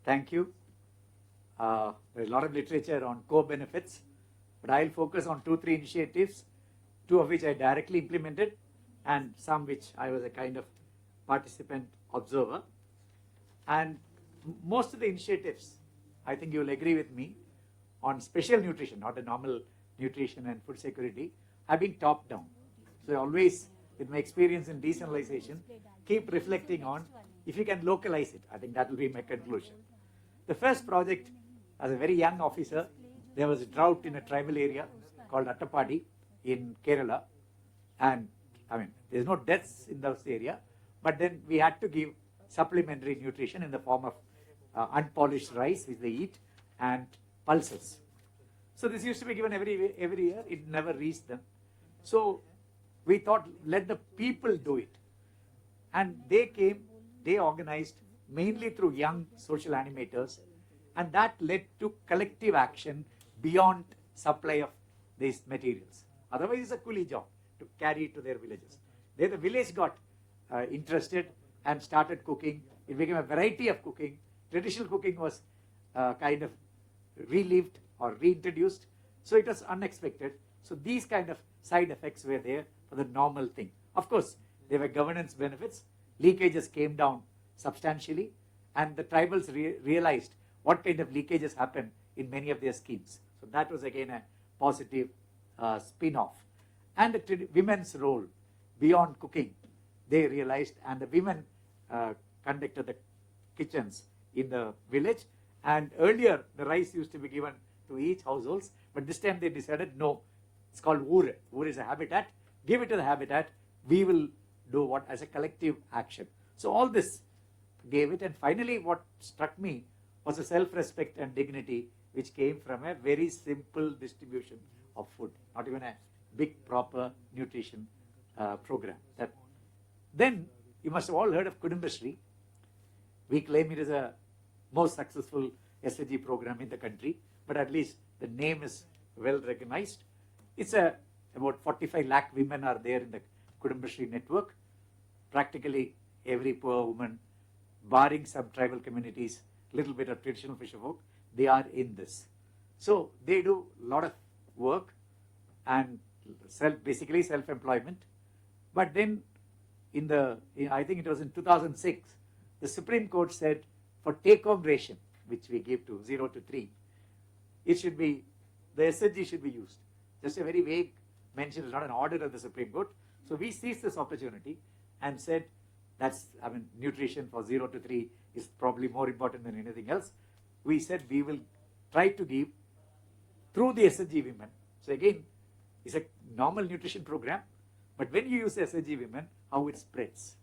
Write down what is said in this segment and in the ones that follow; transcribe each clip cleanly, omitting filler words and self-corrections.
Thank you. There's a lot of literature on co-benefits, but I'll focus on 2-3 initiatives, 2 of which I directly implemented and some which I was a kind of participant observer. And most of the initiatives, I think you'll agree with me, on special nutrition, not a normal nutrition and food security, have been top down. So I always, with my experience in decentralization, keep reflecting on if you can localize it. I think that will be my conclusion. The first project, as a very young officer, there was a drought in a tribal area called Attapadi in Kerala. And I mean, there's no deaths in those area, but then we had to give supplementary nutrition in the form of unpolished rice, which they eat, and pulses. So this used to be given every year. It never reached them. So we thought, let the people do it. And they came, they organized, mainly through young social animators, and that led to collective action beyond supply of these materials. Otherwise, it's a coolie job to carry it to their villages. There the village got interested and started cooking. It became a variety of cooking. Traditional cooking was kind of relived or reintroduced. So it was unexpected. So these kind of side effects were there for the normal thing. Of course, there were governance benefits. Leakages came down substantially, and the tribals realized what kind of leakages happen in many of their schemes. So that was again a positive spin-off. And the women's role beyond cooking, they realized, and the women conducted the kitchens in the village. And earlier, the rice used to be given to each households, but this time they decided, no, it's called Ur. Ur is a habitat. Give it to the habitat. We will do what as a collective action. So all this gave it, and finally what struck me was a self-respect and dignity which came from a very simple distribution of food, not even a big proper nutrition program. Then you must have all heard of Kudumbashree. We claim it is a most successful SHG program in the country, but at least the name is well recognized. It's about 45 lakh women are there in the Kudumbashree network. Practically every poor woman, barring some tribal communities, little bit of traditional fisherfolk, they are in this. So they do a lot of work and basically self-employment. But then I think it was in 2006, the Supreme Court said for take-home ration, which we give to 0 to 3, it should be, the SHG should be used. Just a very vague mention, is not an order of the Supreme Court. So we seized this opportunity and said, nutrition for 0 to 3 is probably more important than anything else. We said we will try to give through the SHG women. So again, it's a normal nutrition program, but when you use SHG women, how it spreads.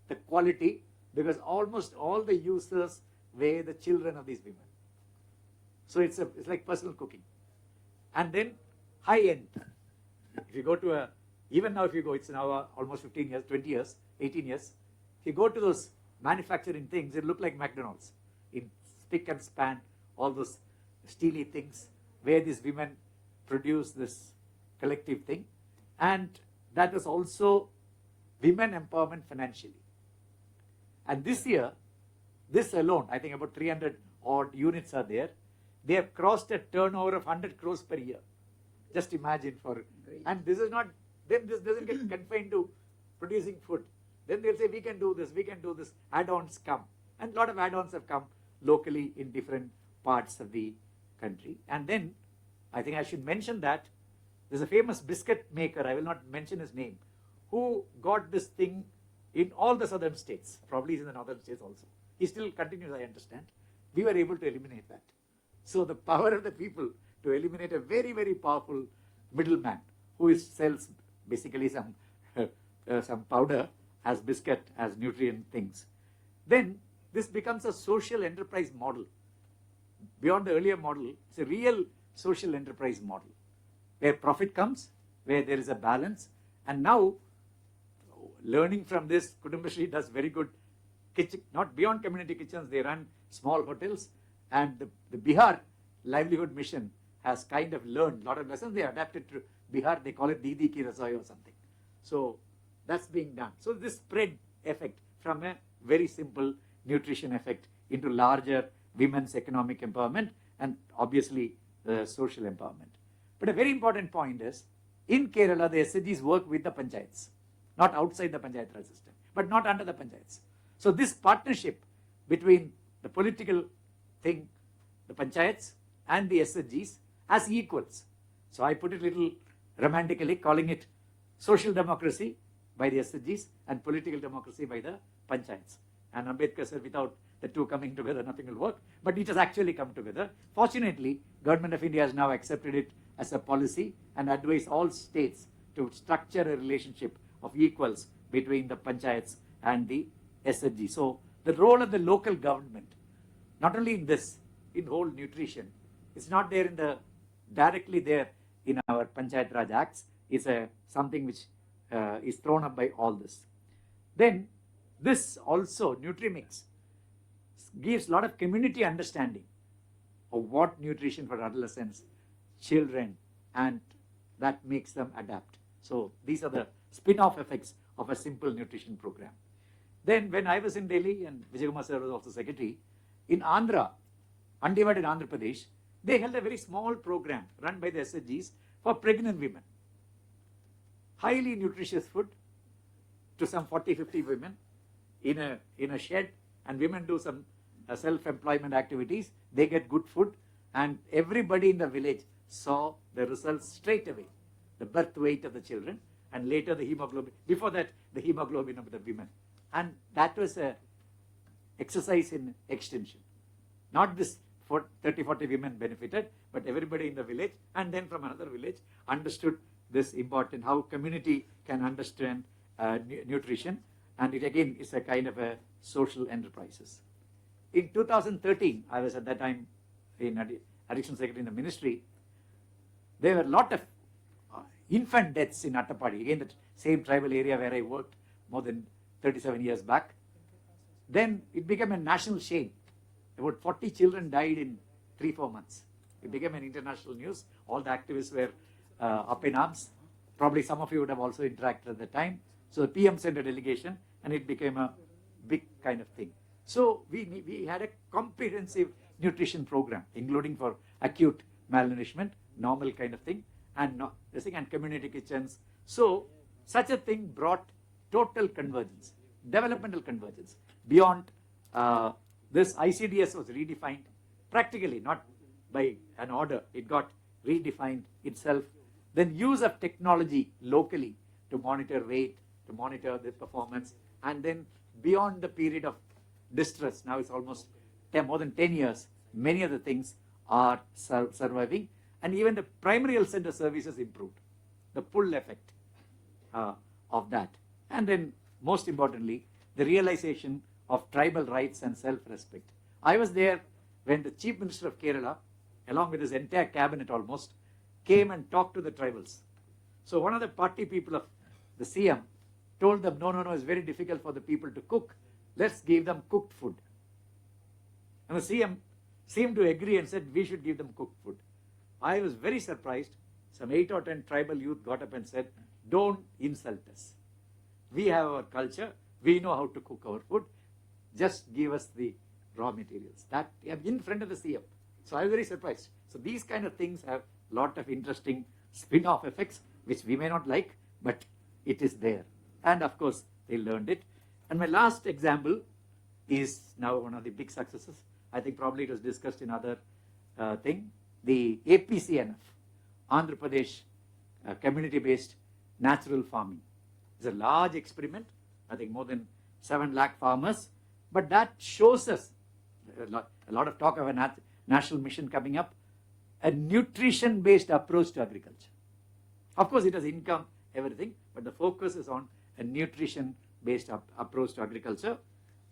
The quality, because almost all the users were the children of these women. So it's like personal cooking. And then high end. If you go to even now if you go, it's now almost 15 years, 20 years, 18 years. If you go to those manufacturing things, it look like McDonald's in spick and span, all those steely things where these women produce this collective thing. And that is also women empowerment financially. And this year, this alone, I think about 300 odd units are there. They have crossed a turnover of 100 crores per year. Just imagine and this is not, then this doesn't get confined to producing food. Then they'll say, we can do this, add-ons come. And a lot of add-ons have come locally in different parts of the country. And then, I think I should mention that there's a famous biscuit maker, I will not mention his name, who got this thing in all the southern states, probably in the northern states also. He still continues, I understand. We were able to eliminate that. So the power of the people to eliminate a very, very powerful middleman who sells basically some powder as biscuit, as nutrient things. Then this becomes a social enterprise model. Beyond the earlier model, it's a real social enterprise model where profit comes, where there is a balance. And now, learning from this, Kudumbashree does very good kitchen, not beyond community kitchens, they run small hotels. And the Bihar livelihood mission has kind of learned a lot of lessons. They adapted to Bihar, they call it Didi Ki Rasoi or something. So that's being done. So this spread effect from a very simple nutrition effect into larger women's economic empowerment, and obviously social empowerment. But a very important point is, in Kerala, the SHGs work with the panchayats, not outside the panchayat raj system, but not under the panchayats. So this partnership between the political thing, the panchayats and the SHGs as equals. So I put it a little romantically, calling it social democracy by the SHGs and political democracy by the panchayats. And Ambedkar said, without the two coming together, nothing will work. But it has actually come together. Fortunately, Government of India has now accepted it as a policy and advised all states to structure a relationship of equals between the panchayats and the SHG. So the role of the local government, not only in this, in whole nutrition, it's not there in the directly there in our Panchayat Raj Acts. It's something which is thrown up by all this. Then this also, Nutrimix, gives a lot of community understanding of what nutrition for adolescents, children, and that makes them adapt. So these are the spin-off effects of a simple nutrition program. Then when I was in Delhi, and Vijayanand sir was also secretary, in Andhra, undivided Andhra Pradesh, they held a very small program run by the SHGs for pregnant women. Highly nutritious food to some 40-50 women in a shed, and women do some self-employment activities. They get good food, and everybody in the village saw the results straight away. The birth weight of the children, and later the hemoglobin. Before that, the hemoglobin of the women. And that was a exercise in extension. Not this 30-40 women benefited, but everybody in the village, and then from another village, understood this important, how community can understand nutrition, and it again is a kind of a social enterprises. In 2013, I was at that time in additional secretary in the ministry. There were a lot of infant deaths in Attapadi, again the same tribal area where I worked more than 37 years back. Then it became a national shame. About 40 children died in 3-4 months. It became an international news. All the activists were up in arms. Probably some of you would have also interacted at the time. So the PM sent a delegation, and it became a big kind of thing. So we had a comprehensive nutrition program, including for acute malnourishment, normal kind of thing, and community kitchens. So such a thing brought total convergence, developmental convergence. Beyond this, ICDS was redefined practically, not by an order. It got redefined itself. Then use of technology locally to monitor weight, to monitor the performance, and then beyond the period of distress, now it's almost more than 10 years, many of the things are surviving, and even the primary health center services improved. The pull effect of that. And then most importantly, the realization of tribal rights and self-respect. I was there when the Chief Minister of Kerala, along with his entire cabinet almost, came and talked to the tribals. So one of the party people of the CM told them, no, it's very difficult for the people to cook. Let's give them cooked food. And the CM seemed to agree and said, we should give them cooked food. I was very surprised. Some 8 or 10 tribal youth got up and said, don't insult us. We have our culture. We know how to cook our food. Just give us the raw materials. That in front of the CM. So I was very surprised. So these kind of things have a lot of interesting spin-off effects, which we may not like, but it is there. And of course, they learned it. And my last example is now one of the big successes. I think probably it was discussed in other thing. The APCNF, Andhra Pradesh community-based natural farming. It's a large experiment. I think more than 7 lakh farmers. But that shows us a lot of talk of a national mission coming up, a nutrition-based approach to agriculture. Of course, it has income, everything, but the focus is on a nutrition-based approach to agriculture,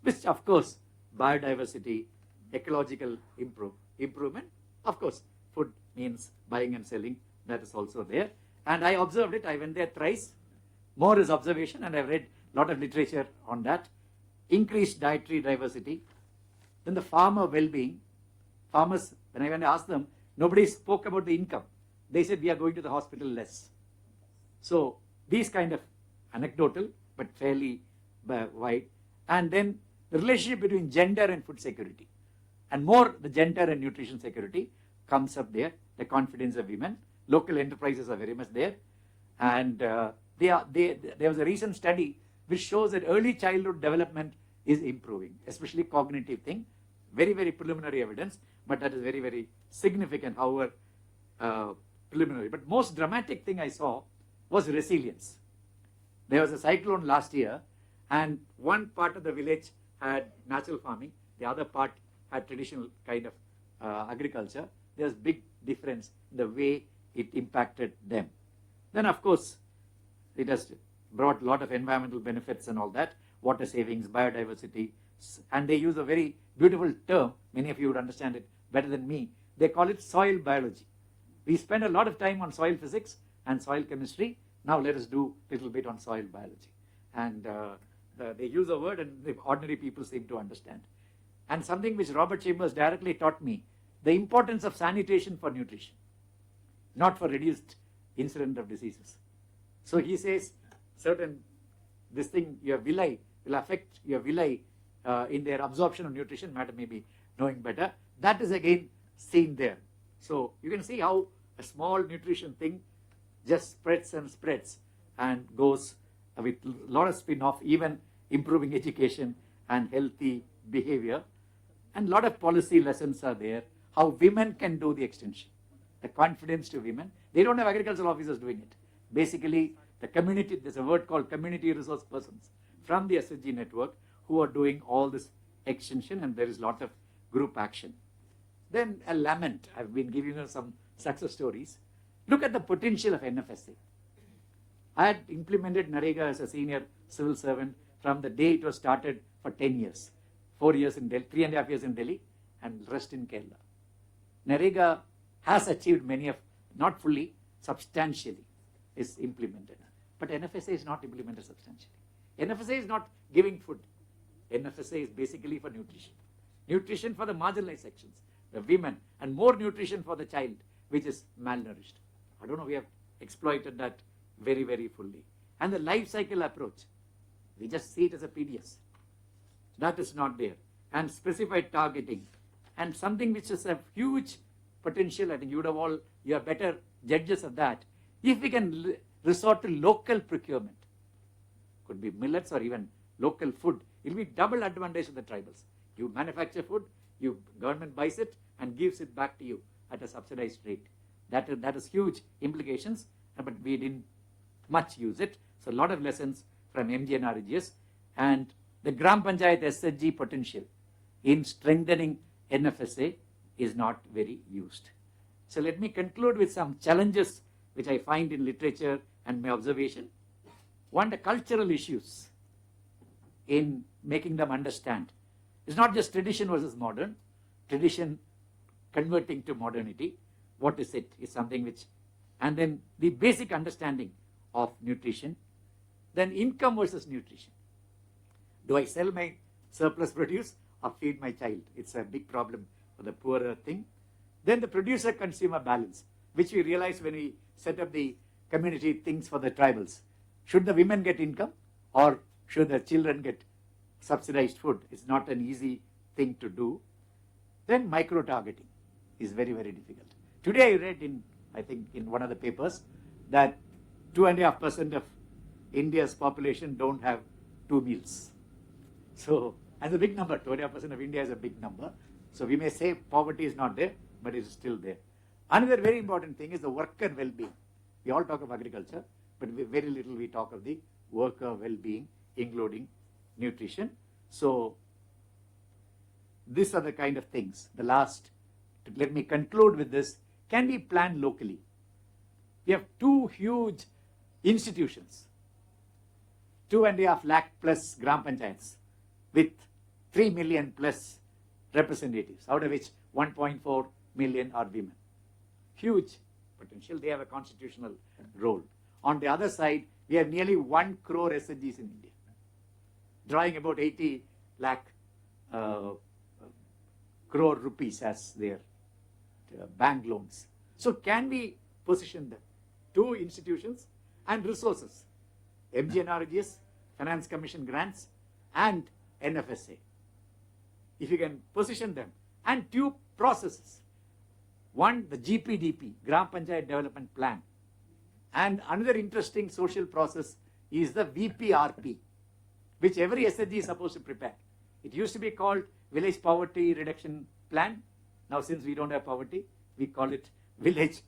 which of course, biodiversity, ecological improvement. Of course, food means buying and selling. That is also there. And I observed it. I went there thrice. More is observation, and I've read a lot of literature on that. Increased dietary diversity. Then the farmer well-being. Farmers, when I went to ask them, nobody spoke about the income. They said, we are going to the hospital less. So these kind of anecdotal, but fairly wide. And then the relationship between gender and food security. And more the gender and nutrition security comes up there, the confidence of women. Local enterprises are very much there. And there was a recent study which shows that early childhood development is improving, especially cognitive thing. Very, very preliminary evidence, but that is very, very significant, however preliminary. But most dramatic thing I saw was resilience. There was a cyclone last year, and one part of the village had natural farming, the other part had traditional kind of agriculture. There was big difference in the way it impacted them. Then of course, it has brought a lot of environmental benefits and all that, water savings, biodiversity, and they use a very beautiful term, many of you would understand it better than me, they call it soil biology. We spend a lot of time on soil physics and soil chemistry, now let us do a little bit on soil biology. And they use a word and the ordinary people seem to understand. And something which Robert Chambers directly taught me, the importance of sanitation for nutrition, not for reduced incidence of diseases. So he says this thing, your villi, will affect your villi in their absorption of nutrition, matter may be knowing better. That is again seen there. So you can see how a small nutrition thing just spreads and spreads and goes with a lot of spin-off, even improving education and healthy behavior. And a lot of policy lessons are there, how women can do the extension, the confidence to women. They don't have agricultural officers doing it. Basically, the community, there's a word called community resource persons from the SSG network who are doing all this extension, and there is a lot of group action. Then a lament, I've been giving you some success stories. Look at the potential of NFSA. I had implemented NREGA as a senior civil servant from the day it was started for 10 years. 4 years in Delhi, 3.5 years in Delhi, and rest in Kerala. NREGA has achieved many of, not fully, substantially is implemented. But NFSA is not implemented substantially. NFSA is not giving food. NFSA is basically for nutrition. Nutrition for the marginalized sections, the women, and more nutrition for the child, which is malnourished. I don't know, we have exploited that very, very fully. And the life cycle approach, we just see it as a PDS. That is not there. And specified targeting. And something which is a huge potential, I think you would have all, you are better judges of that. If we can resort to local procurement, could be millets or even local food, it will be double advantage to the tribals. You manufacture food, government buys it and gives it back to you at a subsidized rate. That is huge implications, but we didn't much use it. So a lot of lessons from MGNRGS, and the Gram Panchayat SSG potential in strengthening NFSA is not very used. So let me conclude with some challenges which I find in literature and my observation. One, the cultural issues in making them understand. It's not just tradition versus modern, tradition converting to modernity. What is it? Is something which, and then the basic understanding of nutrition. Then income versus nutrition. Do I sell my surplus produce or feed my child? It's a big problem for the poorer thing. Then the producer-consumer balance, which we realized when we set up the community things for the tribals. Should the women get income or should the children get subsidized food? It's not an easy thing to do. Then micro-targeting is very, very difficult. Today I read in, I think in one of the papers, that 2.5% of India's population don't have 2 meals. So, and a big number, 2.5% of India is a big number. So we may say poverty is not there, but it is still there. Another very important thing is the worker well-being. We all talk of agriculture, but very little we talk of the worker well-being, including nutrition. So these are the kind of things. The last, let me conclude with this. Can we plan locally? We have 2 huge institutions, 2.5 lakh plus Gram Panchayats with 3 million plus representatives, out of which 1.4 million are women. Huge potential. They have a constitutional role. On the other side, we have nearly 1 crore SSGs in India, drawing about 80 lakh crore rupees as their bank loans. So can we position them? 2 institutions and resources, MGNRGS, Finance Commission grants, and NFSA. If you can position them and two processes. One, the GPDP, Gram Panchayat Development Plan. And another interesting social process is the VPRP, which every SHG is supposed to prepare. It used to be called Village Poverty Reduction Plan. Now, since we don't have poverty, we call it Village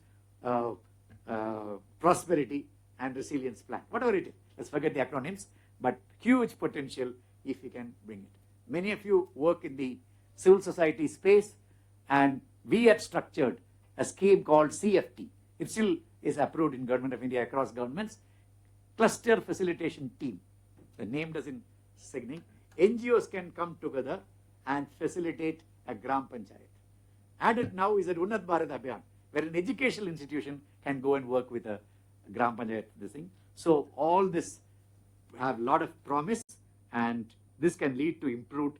Prosperity and Resilience Plan. Whatever it is, let's forget the acronyms, but huge potential if we can bring it. Many of you work in the civil society space, and we had structured a scheme called CFT. It still is approved in Government of India across governments. Cluster Facilitation Team. The name doesn't signal. NGOs can come together and facilitate a Gram Panchayat. Added now is that Unnat Bharat Abhiyan, where an educational institution can go and work with a Gram Panchayat, this thing. So all this have a lot of promise, and this can lead to improved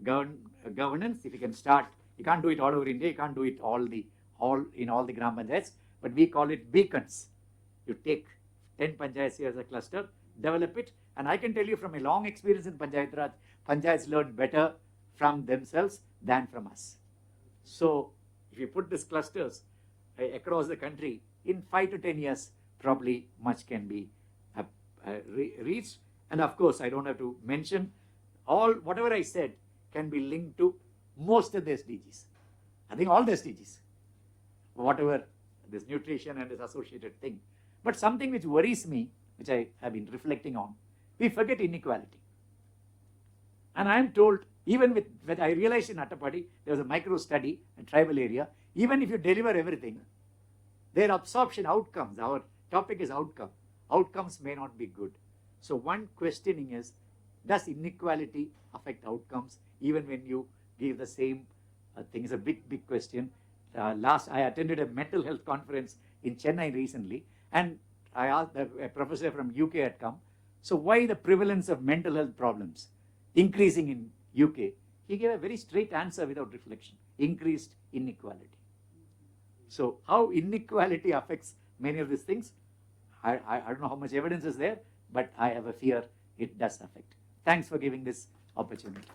governance. If you can start, you can't do it all over India, you can't do it in all the Gram Panchayats, but we call it beacons. You take 10 Panchayats here as a cluster, develop it, and I can tell you from a long experience in Panchayat Raj, Panchayats learn better from themselves than from us. So if you put these clusters across the country, in 5 to 10 years, probably much can be reached. And of course, I don't have to mention, whatever I said can be linked to most of the SDGs. I think all the SDGs, whatever this nutrition and this associated thing. But something which worries me, which I have been reflecting on, we forget inequality. And I am told, even when I realized in Attapadi, there was a micro study in tribal area, even if you deliver everything, their absorption outcomes, our topic is outcome, outcomes may not be good. So one questioning is, does inequality affect outcomes even when you give the same thing? It's a big question. I attended a mental health conference in Chennai recently, and I asked, a professor from UK had come, so why the prevalence of mental health problems increasing in UK? He gave a very straight answer without reflection: increased inequality. So how inequality affects many of these things, I don't know how much evidence is there, but I have a fear it does affect. Thanks for giving this opportunity.